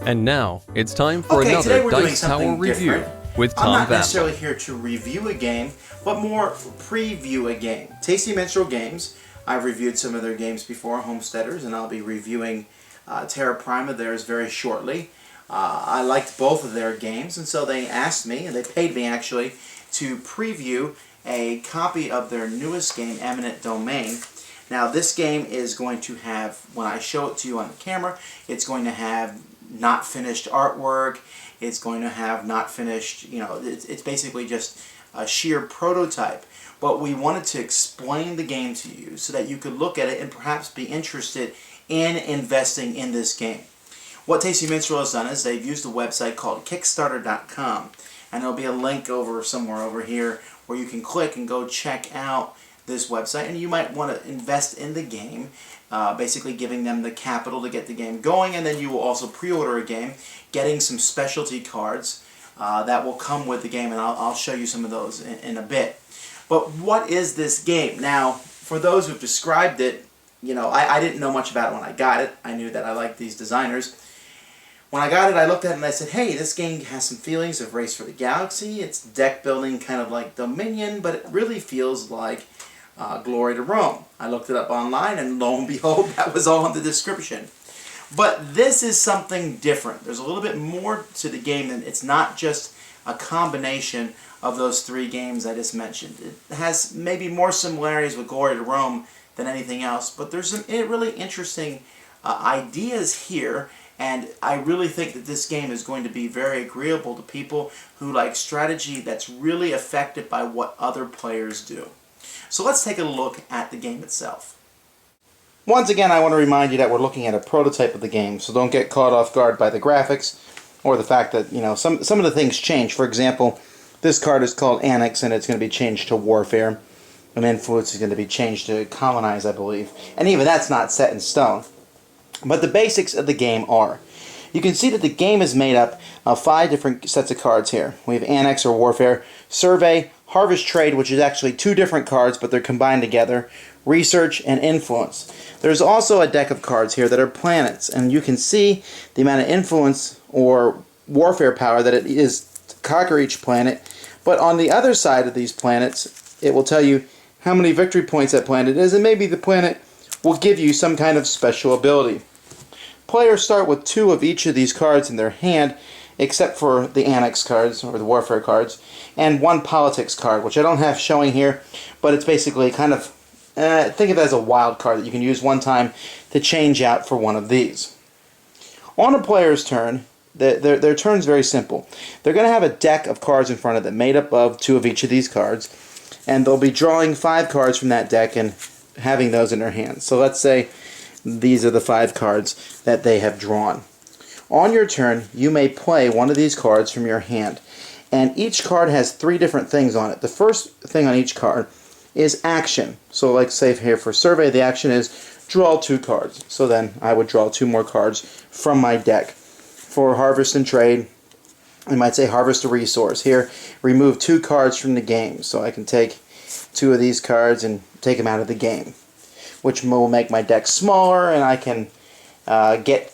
And now, it's time for Okay, today another we're doing Dice Tower something review different. with I'm Tom not Vasel. necessarily here to review a game, but more preview a game. Tasty Minstrel Games, I've reviewed some of their games before, Homesteaders, and I'll be reviewing Terra Prima theirs very shortly. I liked both of their games, and so they asked me, and they paid me actually, to preview a copy of their newest game, Eminent Domain. Now this game is going to have, when I show it to you on the camera, it's going to have not finished artwork, it's going to have not finished, it's basically just a sheer prototype. But we wanted to explain the game to you so that you could look at it and perhaps be interested in investing in this game. What Tasty Minstrel has done is they've used a website called Kickstarter.com, and there'll be a link over somewhere over here where you can click and go check out this website, and you might want to invest in the game, basically giving them the capital to get the game going, and then you will also pre-order a game, getting some specialty cards that will come with the game, and I'll show you some of those in a bit. But what is this game? Now, for those who've described it, I didn't know much about it when I got it. I knew that I liked these designers. When I got it, I looked at it and I said, hey, this game has some feelings of Race for the Galaxy. It's deck building kind of like Dominion, but it really feels like Glory to Rome. I looked it up online, and lo and behold, that was all in the description. But this is something different. There's a little bit more to the game than it's not just a combination of those three games I just mentioned. It has maybe more similarities with Glory to Rome than anything else, but there's some really interesting ideas here, and I really think that this game is going to be very agreeable to people who like strategy that's really affected by what other players do. So let's take a look at the game itself. Once again, I want to remind you that we're looking at a prototype of the game, so don't get caught off guard by the graphics or the fact that, some of the things change. For example, this card is called Annex, and it's going to be changed to Warfare, and Influence is going to be changed to Colonize, I believe. And even that's not set in stone. But the basics of the game are, you can see that the game is made up of 5 different sets of cards here. We have Annex or Warfare, Survey, Harvest Trade, which is actually 2 different cards, but they're combined together, Research, and Influence. There's also a deck of cards here that are planets, and you can see the amount of influence or warfare power that it is to conquer each planet, but on the other side of these planets, it will tell you how many victory points that planet is, and maybe the planet will give you some kind of special ability. Players start with 2 of each of these cards in their hand, except for the Annex cards, or the Warfare cards, and 1 Politics card, which I don't have showing here, but it's basically kind of, think of it as a wild card that you can use one time to change out for one of these. On a player's turn, their turn's very simple. They're going to have a deck of cards in front of them, made up of 2 of each of these cards, and they'll be drawing 5 cards from that deck and having those in their hands. So let's say these are the 5 cards that they have drawn. On your turn, you may play one of these cards from your hand, and each card has 3 different things on it. The first thing on each card is action. So like say here for Survey, the action is draw 2 cards. So then I would draw 2 more cards from my deck. For Harvest and Trade, I might say Harvest a Resource. Here, remove 2 cards from the game. So I can take 2 of these cards and take them out of the game, which will make my deck smaller, and I can get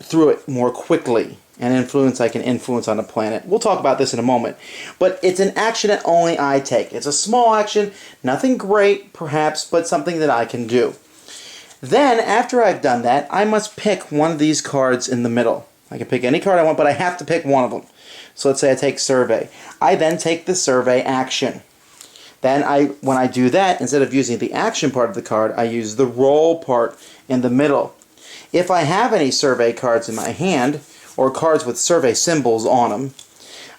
through it more quickly. And Influence, I can influence on a planet. We'll talk about this in a moment. But it's an action that only I take. It's a small action, nothing great perhaps, but something that I can do. Then, after I've done that, I must pick one of these cards in the middle. I can pick any card I want, but I have to pick one of them. So let's say I take Survey. I then take the Survey action. Then when I do that, instead of using the action part of the card, I use the roll part in the middle. If I have any Survey cards in my hand, or cards with Survey symbols on them,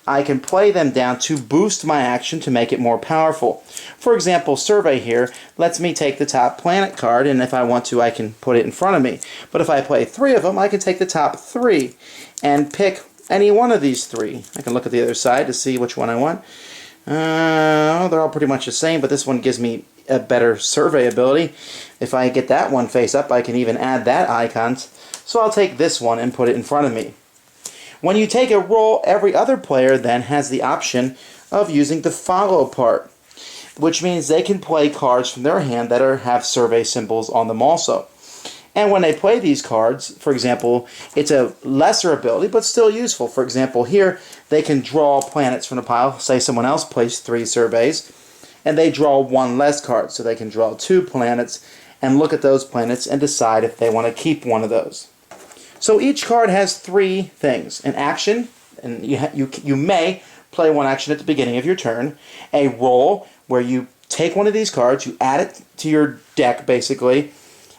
I can play them down to boost my action to make it more powerful. For example, Survey here lets me take the top planet card, and if I want to, I can put it in front of me. But if I play 3 of them, I can take the top 3 and pick any one of these 3. I can look at the other side to see which one I want. They're all pretty much the same, but this one gives me a better Survey ability. If I get that one face up, I can even add that icon. So I'll take this one and put it in front of me. When you take a roll, every other player then has the option of using the follow part, which means they can play cards from their hand that have Survey symbols on them also. And when they play these cards, for example, it's a lesser ability, but still useful. For example, here, they can draw planets from the pile. Say someone else plays 3 surveys, and they draw 1 less card. So they can draw 2 planets and look at those planets and decide if they want to keep one of those. So each card has 3 things. An action, and you may play 1 action at the beginning of your turn. A roll, where you take one of these cards, you add it to your deck, basically,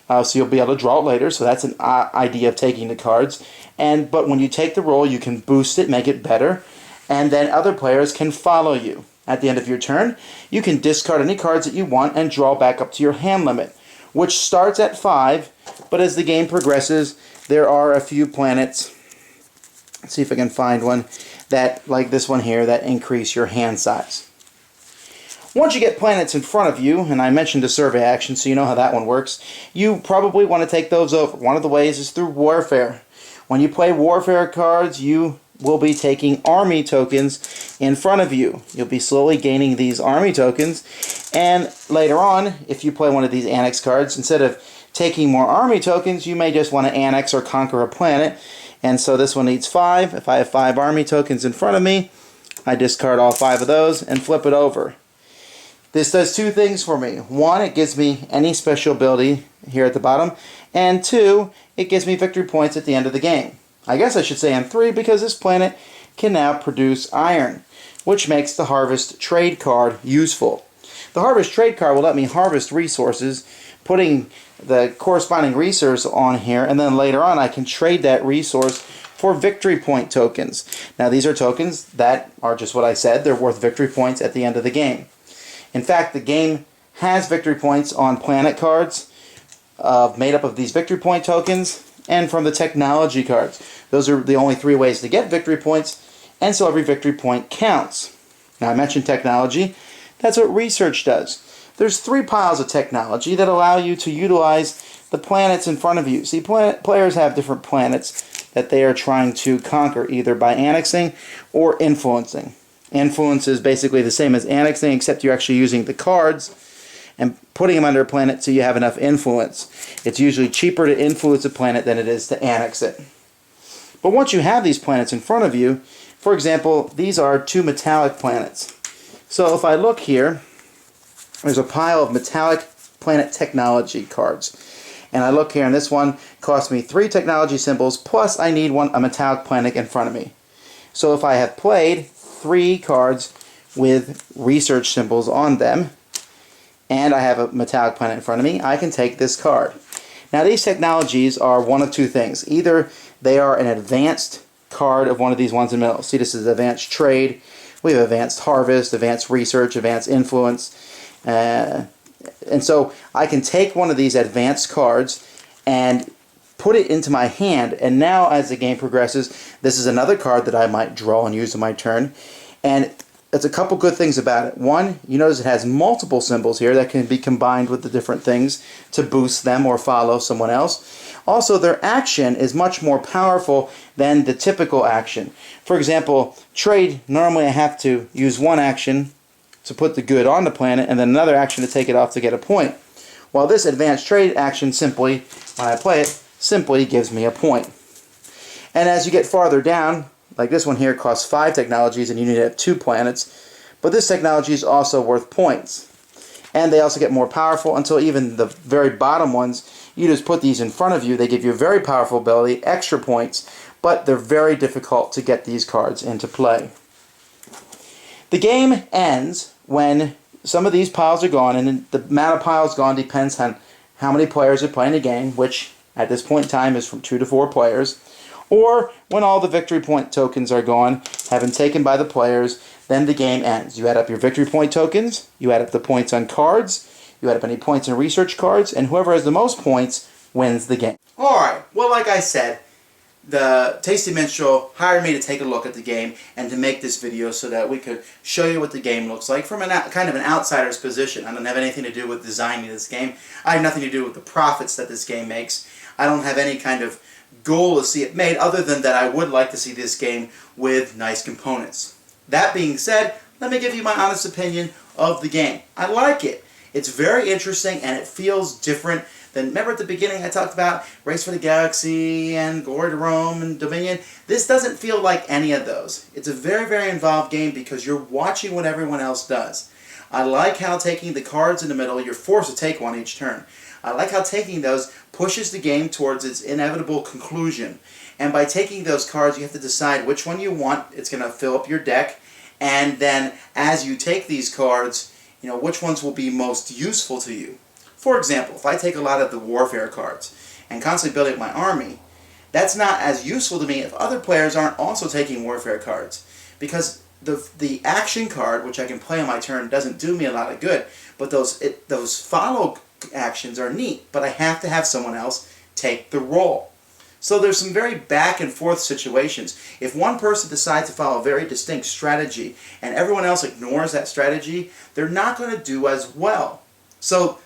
so you'll be able to draw it later. So that's an idea of taking the cards. But when you take the roll, you can boost it, make it better, and then other players can follow you. At the end of your turn, you can discard any cards that you want and draw back up to your hand limit, which starts at 5, but as the game progresses, there are a few planets, let's see if I can find one, that, like this one here, that increase your hand size. Once you get planets in front of you, and I mentioned the survey action, so you know how that one works, you probably want to take those over. One of the ways is through warfare. When you play warfare cards, you will be taking army tokens in front of you. You'll be slowly gaining these army tokens, and later on, if you play one of these annex cards, instead of taking more army tokens, you may just want to annex or conquer a planet. And so this one needs 5. If I have 5 army tokens in front of me, I discard all 5 of those and flip it over. This does 2 things for me. 1, it gives me any special ability here at the bottom, and 2, it gives me victory points at the end of the game. I guess I should say and 3, because this planet can now produce iron, which makes the Harvest Trade card useful. The Harvest Trade card will let me harvest resources, putting the corresponding resource on here, and then later on I can trade that resource for victory point tokens. Now these are tokens that are just what I said, they're worth victory points at the end of the game. In fact, the game has victory points on planet cards made up of these victory point tokens, and from the technology cards. Those are the only 3 ways to get victory points, and so every victory point counts. Now I mentioned technology. That's what research does. There's 3 piles of technology that allow you to utilize the planets in front of you. See, players have different planets that they are trying to conquer, either by annexing or influencing. Influence is basically the same as annexing, except you're actually using the cards and putting them under a planet so you have enough influence. It's usually cheaper to influence a planet than it is to annex it. But once you have these planets in front of you, for example, these are 2 metallic planets. So if I look here, there's a pile of metallic planet technology cards. And I look here, and this one costs me 3 technology symbols, plus I need a metallic planet in front of me. So if I have played 3 cards with research symbols on them, and I have a metallic planet in front of me, I can take this card. Now these technologies are one of 2 things. Either they are an advanced card of one of these ones in the middle. See, this is advanced trade. We have advanced harvest, advanced research, advanced influence. And so I can take one of these advanced cards and put it into my hand, and now as the game progresses, this is another card that I might draw and use on my turn. And there's a couple good things about it. One, you notice it has multiple symbols here that can be combined with the different things to boost them or follow someone else. Also, their action is much more powerful than the typical action. For example, trade, normally I have to use 1 action to put the good on the planet and then another action to take it off to get a point. While this advanced trade action simply, when I play it, simply gives me a point. And as you get farther down, like this one here costs 5 technologies and you need to have 2 planets, but this technology is also worth points. And they also get more powerful until even the very bottom ones, you just put these in front of you, they give you a very powerful ability, extra points, but they're very difficult to get these cards into play. The game ends when some of these piles are gone, and the amount of piles gone depends on how many players are playing the game, which at this point in time is from 2 to 4 players, or when all the victory point tokens are gone, have been taken by the players, then the game ends. You add up your victory point tokens, you add up the points on cards, you add up any points in research cards, and whoever has the most points wins the game. Alright, well, like I said, the Tasty Minstrel hired me to take a look at the game and to make this video so that we could show you what the game looks like from kind of an outsider's position. I don't have anything to do with designing this game. I have nothing to do with the profits that this game makes. I don't have any kind of goal to see it made other than that I would like to see this game with nice components. That being said, let me give you my honest opinion of the game. I like it. It's very interesting and it feels different then remember at the beginning I talked about Race for the Galaxy and Glory to Rome and Dominion. This doesn't feel like any of those. It's a very, very involved game because you're watching what everyone else does. I like how taking the cards in the middle, you're forced to take one each turn. I like how taking those pushes the game towards its inevitable conclusion. And by taking those cards, you have to decide which one you want. It's going to fill up your deck. And then as you take these cards, which ones will be most useful to you. For example, if I take a lot of the warfare cards and constantly build up my army, that's not as useful to me if other players aren't also taking warfare cards. Because the action card, which I can play on my turn, doesn't do me a lot of good. But those follow actions are neat, but I have to have someone else take the role. So there's some very back and forth situations. If one person decides to follow a very distinct strategy and everyone else ignores that strategy, they're not going to do as well. So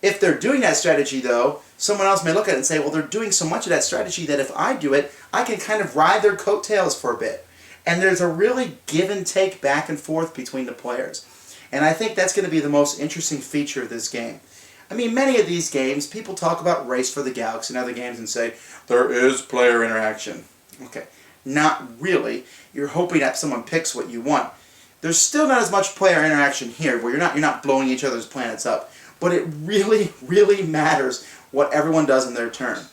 if they're doing that strategy though, someone else may look at it and say, well, they're doing so much of that strategy that if I do it, I can kind of ride their coattails for a bit. And there's a really give and take back and forth between the players. And I think that's going to be the most interesting feature of this game. I mean, many of these games, people talk about Race for the Galaxy and other games and say, there is player interaction. Okay, not really. You're hoping that someone picks what you want. There's still not as much player interaction here, where you're not blowing each other's planets up. But it really, really matters what everyone does in their turn.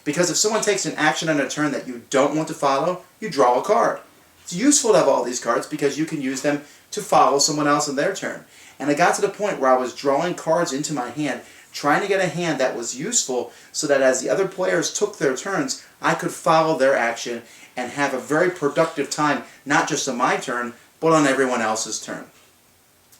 Because if someone takes an action on a turn that you don't want to follow, you draw a card. It's useful to have all these cards because you can use them to follow someone else in their turn. And I got to the point where I was drawing cards into my hand, trying to get a hand that was useful so that as the other players took their turns, I could follow their action and have a very productive time, not just on my turn, but on everyone else's turn.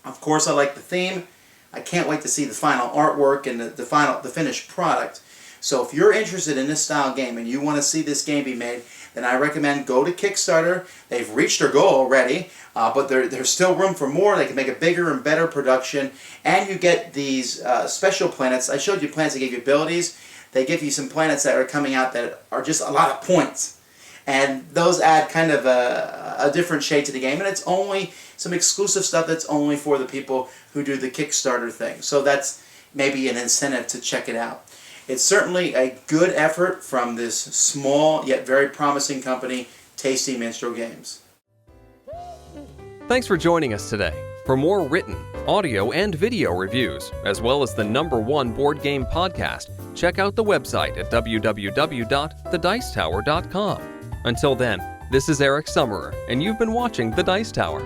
Of course, I like the theme. I can't wait to see the final artwork and the finished product. So if you're interested in this style game and you want to see this game be made, then I recommend go to Kickstarter. They've reached their goal already, but there's still room for more. They can make a bigger and better production, and you get these special planets. I showed you planets that give you abilities. They give you some planets that are coming out that are just a lot of points, and those add kind of a different shade to the game, and it's only some exclusive stuff that's only for the people who do the Kickstarter thing. So that's maybe an incentive to check it out. It's certainly a good effort from this small yet very promising company, Tasty Minstrel Games. Thanks for joining us today. For more written, audio, and video reviews, as well as the #1 board game podcast, check out the website at www.thedicetower.com. Until then, this is Eric Summerer, and you've been watching The Dice Tower.